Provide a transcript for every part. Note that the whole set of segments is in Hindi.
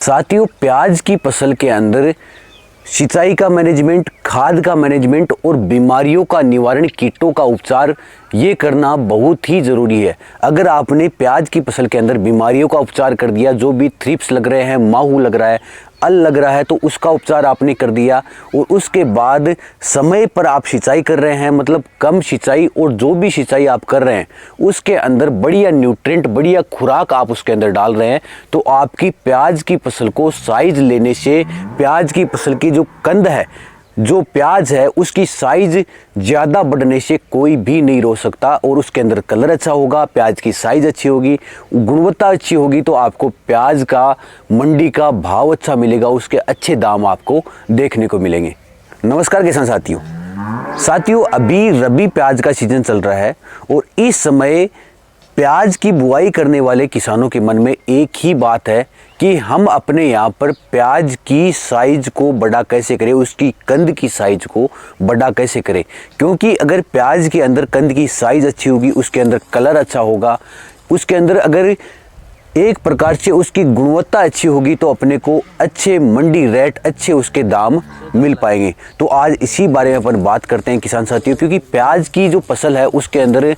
साथियों, प्याज की फसल के अंदर सिंचाई का मैनेजमेंट, खाद का मैनेजमेंट और बीमारियों का निवारण, कीटों का उपचार ये करना बहुत ही ज़रूरी है। अगर आपने प्याज की फसल के अंदर बीमारियों का उपचार कर दिया, जो भी थ्रिप्स लग रहे हैं, माहू लग रहा है, अल लग रहा है, तो उसका उपचार आपने कर दिया और उसके बाद समय पर आप सिंचाई कर रहे हैं, मतलब कम सिंचाई, और जो भी सिंचाई आप कर रहे हैं उसके अंदर बढ़िया न्यूट्रिएंट, बढ़िया खुराक आप उसके अंदर डाल रहे हैं, तो आपकी प्याज की फसल को साइज लेने से, प्याज की फसल की जो कंद है, जो प्याज है, उसकी साइज ज़्यादा बढ़ने से कोई भी नहीं रोक सकता। और उसके अंदर कलर अच्छा होगा, प्याज की साइज अच्छी होगी, गुणवत्ता अच्छी होगी, तो आपको प्याज का मंडी का भाव अच्छा मिलेगा, उसके अच्छे दाम आपको देखने को मिलेंगे। नमस्कार किसान साथियों, अभी रबी प्याज का सीजन चल रहा है और इस समय प्याज की बुआई करने वाले किसानों के मन में एक ही बात है कि हम अपने यहाँ पर प्याज की साइज को बड़ा कैसे करें, उसकी कंद की साइज को बड़ा कैसे करें। क्योंकि अगर प्याज के अंदर कंद की साइज अच्छी होगी, उसके अंदर कलर अच्छा होगा, उसके अंदर अगर एक प्रकार से उसकी गुणवत्ता अच्छी होगी, तो अपने को अच्छे मंडी रेट, अच्छे उसके दाम मिल पाएंगे। तो आज इसी बारे में अपन बात करते हैं किसान साथियों, क्योंकि प्याज की जो फसल है उसके अंदर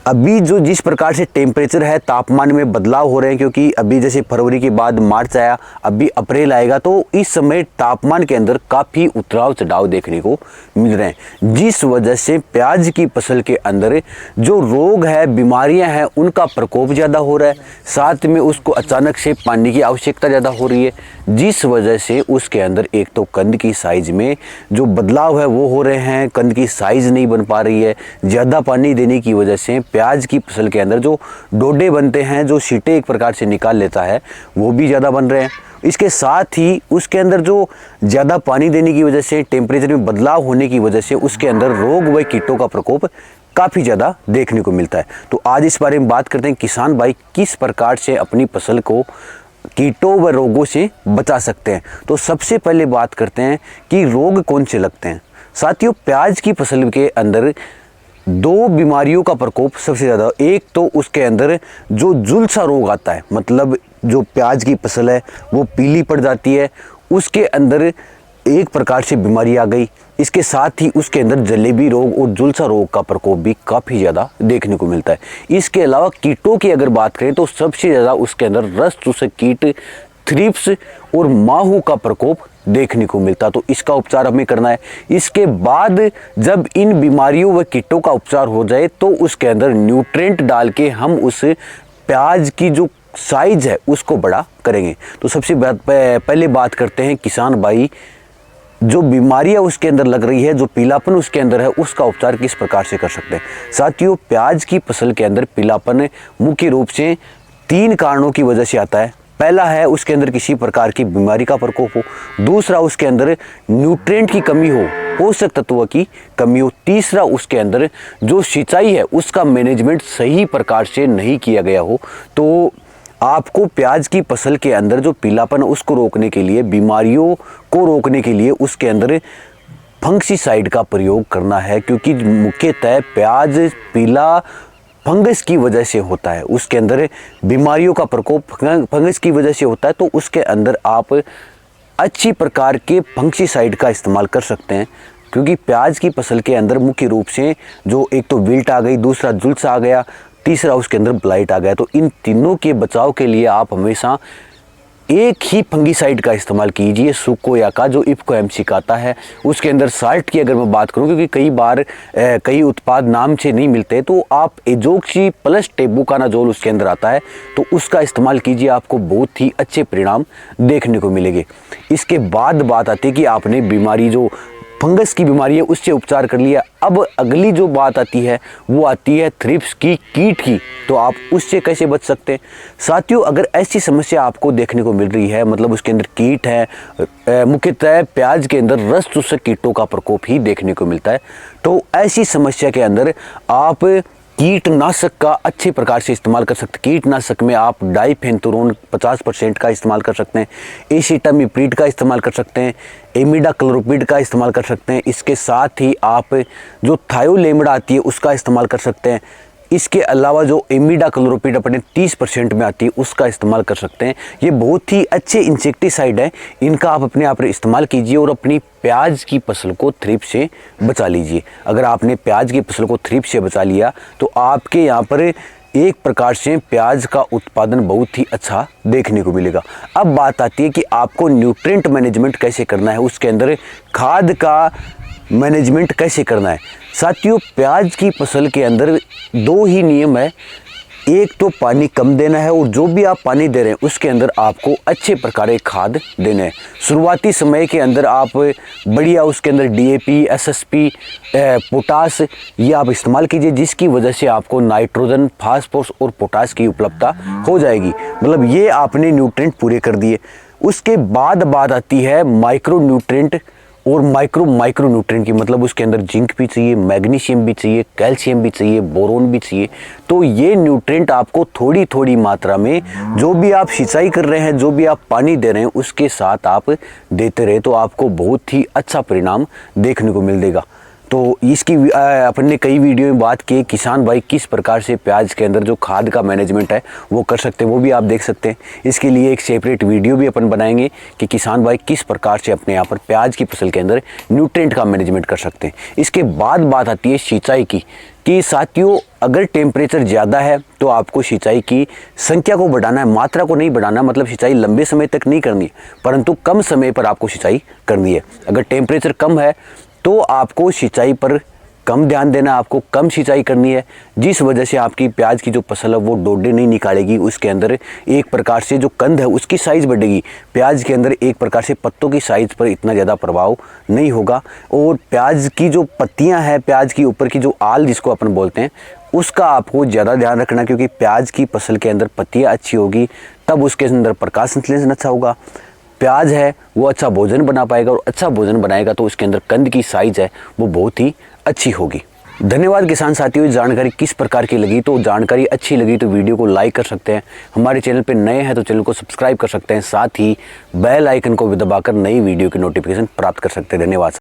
अभी जो जिस प्रकार से टेम्परेचर है, तापमान में बदलाव हो रहे हैं, क्योंकि अभी जैसे फरवरी के बाद मार्च आया, अभी अप्रैल आएगा, तो इस समय तापमान के अंदर काफ़ी उतराव चढ़ाव देखने को मिल रहे हैं, जिस वजह से प्याज की फसल के अंदर जो रोग है, बीमारियां हैं, उनका प्रकोप ज़्यादा हो रहा है। साथ में उसको अचानक से पानी की आवश्यकता ज़्यादा हो रही है, जिस वजह से उसके अंदर एक तो कंद की साइज में जो बदलाव है वो हो रहे हैं, कंद की साइज नहीं बन पा रही है। ज़्यादा पानी देने की वजह से प्याज की फसल के अंदर जो डोडे बनते हैं, जो सीटे एक प्रकार से निकाल लेता है, वो भी ज़्यादा बन रहे हैं। इसके साथ ही उसके अंदर जो ज़्यादा पानी देने की वजह से, टेम्परेचर में बदलाव होने की वजह से उसके अंदर रोग व कीटों का प्रकोप काफ़ी ज़्यादा देखने को मिलता है। तो आज इस बारे में बात करते हैं किसान भाई किस प्रकार से अपनी फसल को कीटों व रोगों से बचा सकते हैं। तो सबसे पहले बात करते हैं कि रोग कौन से लगते हैं। साथियों, प्याज की फसल के अंदर दो बीमारियों का प्रकोप सबसे ज़्यादा, एक तो उसके अंदर जो झुलसा रोग आता है, मतलब जो प्याज की फसल है वो पीली पड़ जाती है, उसके अंदर एक प्रकार से बीमारी आ गई। इसके साथ ही उसके अंदर जलेबी रोग और झुलसा रोग का प्रकोप भी काफ़ी ज़्यादा देखने को मिलता है। इसके अलावा कीटों की अगर बात करें तो सबसे ज़्यादा उसके अंदर रस चूसक कीट, थ्रिप्स और माहू का प्रकोप देखने को मिलता, तो इसका उपचार हमें करना है। इसके बाद जब इन बीमारियों व कीटों का उपचार हो जाए तो उसके अंदर न्यूट्रिएंट डाल के हम उस प्याज की जो साइज है उसको बड़ा करेंगे। तो सबसे पहले बात करते हैं किसान भाई, जो बीमारियां उसके अंदर लग रही है, जो पीलापन उसके अंदर है, उसका उपचार किस प्रकार से कर सकते हैं। साथियों, प्याज की फसल के अंदर पीलापन मुख्य रूप से 3 कारणों की वजह से आता है। पहला है उसके अंदर किसी प्रकार की बीमारी का प्रकोप हो, दूसरा उसके अंदर न्यूट्रिएंट की कमी हो, पोषक तत्वों की कमी हो, तीसरा उसके अंदर जो सिंचाई है उसका मैनेजमेंट सही प्रकार से नहीं किया गया हो। तो आपको प्याज की फसल के अंदर जो पीलापन उसको रोकने के लिए, बीमारियों को रोकने के लिए उसके अंदर फंगिसाइड का प्रयोग करना है, क्योंकि मुख्यतः प्याज पीला फंगस की वजह से होता है, उसके अंदर बीमारियों का प्रकोप फंगस की वजह से होता है। तो उसके अंदर आप अच्छी प्रकार के फंगिसाइड का इस्तेमाल कर सकते हैं, क्योंकि प्याज की फसल के अंदर मुख्य रूप से जो एक तो विल्ट आ गई, दूसरा झुलसा आ गया, तीसरा उसके अंदर ब्लाइट आ गया। तो इन तीनों के बचाव के लिए आप हमेशा एक ही फंगिसाइड का इस्तेमाल कीजिए, सुकोया का, जो इफ्को एमसी का आता है। उसके अंदर साल्ट की अगर मैं बात करूं, क्योंकि कई बार कई उत्पाद नाम से नहीं मिलते, तो आप एजोक्सी प्लस टेबुकानाजोल उसके अंदर आता है, तो उसका इस्तेमाल कीजिए, आपको बहुत ही अच्छे परिणाम देखने को मिलेंगे। इसके बाद बात आती है कि आपने बीमारी जो फंगस की बीमारी है उससे उपचार कर लिया। अब अगली जो बात आती है वो आती है थ्रिप्स की, कीट की, तो आप उससे कैसे बच सकते हैं। साथियों, अगर ऐसी समस्या आपको देखने को मिल रही है, मतलब उसके अंदर कीट है, मुख्यतः प्याज के अंदर रस चूसक कीटों का प्रकोप ही देखने को मिलता है, तो ऐसी समस्या के अंदर आप कीटनाशक का अच्छे प्रकार से इस्तेमाल कर सकते हैं। कीटनाशक में आप डाइफेंथुरोन 50% का इस्तेमाल कर सकते हैं, एसिटामिप्रिड का इस्तेमाल कर सकते हैं, इमिडाक्लोप्रिड का इस्तेमाल कर सकते हैं। इसके साथ ही आप जो थायोलेमिड आती है उसका इस्तेमाल कर सकते हैं। इसके अलावा जो इमिडाक्लोप्रिड अपने 30% में आती है उसका इस्तेमाल कर सकते हैं। ये बहुत ही अच्छे इंसेक्टिसाइड है, इनका आप अपने आप इस्तेमाल कीजिए और अपनी प्याज की फसल को थ्रिप्स से बचा लीजिए। अगर आपने प्याज की फसल को थ्रिप्स से बचा लिया तो आपके यहाँ पर एक प्रकार से प्याज का उत्पादन बहुत ही अच्छा देखने को मिलेगा। अब बात आती है कि आपको न्यूट्रिएंट मैनेजमेंट कैसे करना है, उसके अंदर खाद का मैनेजमेंट कैसे करना है। साथियों, प्याज की फसल के अंदर 2 ही नियम है। एक तो पानी कम देना है और जो भी आप पानी दे रहे हैं उसके अंदर आपको अच्छे प्रकार के खाद देने हैं। शुरुआती समय के अंदर आप बढ़िया उसके अंदर DAP, SSP, पोटास ये आप इस्तेमाल कीजिए, जिसकी वजह से आपको नाइट्रोजन, फास्फोरस और पोटास की उपलब्धता हो जाएगी। मतलब ये आपने न्यूट्रिएंट पूरे कर दिए। उसके बाद बात आती है माइक्रो न्यूट्रिएंट और माइक्रो न्यूट्रिएंट की। मतलब उसके अंदर जिंक भी चाहिए, मैग्नीशियम भी चाहिए, कैल्शियम भी चाहिए, बोरोन भी चाहिए। तो ये न्यूट्रिएंट आपको थोड़ी थोड़ी मात्रा में जो भी आप सिंचाई कर रहे हैं, जो भी आप पानी दे रहे हैं उसके साथ आप देते रहे तो आपको बहुत ही अच्छा परिणाम देखने को मिल देगा। तो इसकी अपन ने कई वीडियो में बात की किसान भाई किस प्रकार से प्याज के अंदर जो खाद का मैनेजमेंट है वो कर सकते हैं, वो भी आप देख सकते हैं। इसके लिए एक सेपरेट वीडियो भी अपन बनाएंगे कि किसान भाई किस प्रकार से अपने यहाँ पर प्याज की फसल के अंदर न्यूट्रिएंट का मैनेजमेंट कर सकते हैं। इसके बाद बात आती है सिंचाई की कि साथियों, अगर टेम्परेचर ज़्यादा है तो आपको सिंचाई की संख्या को बढ़ाना है, मात्रा को नहीं बढ़ाना। मतलब सिंचाई लंबे समय तक नहीं करनी, परंतु कम समय पर आपको सिंचाई करनी है। अगर टेम्परेचर कम है तो आपको सिंचाई पर कम ध्यान देना, आपको कम सिंचाई करनी है, जिस वजह से आपकी प्याज की जो फसल है वो डोडे नहीं निकालेगी। उसके अंदर एक प्रकार से जो कंद है उसकी साइज़ बढ़ेगी। प्याज के अंदर एक प्रकार से पत्तों की साइज़ पर इतना ज़्यादा प्रभाव नहीं होगा। और प्याज की जो पत्तियां हैं, प्याज की ऊपर की जो आल जिसको अपन बोलते हैं, उसका आपको ज़्यादा ध्यान रखना, क्योंकि प्याज की फसल के अंदर पत्तियाँ अच्छी होगी तब उसके अंदर प्रकाश संश्लेषण अच्छा होगा। प्याज है वो अच्छा भोजन बना पाएगा और अच्छा भोजन बनाएगा तो उसके अंदर कंद की साइज है वो बहुत ही अच्छी होगी। धन्यवाद किसान साथियों, जानकारी किस प्रकार की लगी? तो जानकारी अच्छी लगी तो वीडियो को लाइक कर सकते हैं। हमारे चैनल पे नए हैं तो चैनल को सब्सक्राइब कर सकते हैं। साथ ही बेल आइकन को भी दबाकर नई वीडियो की नोटिफिकेशन प्राप्त कर सकते हैं। धन्यवाद।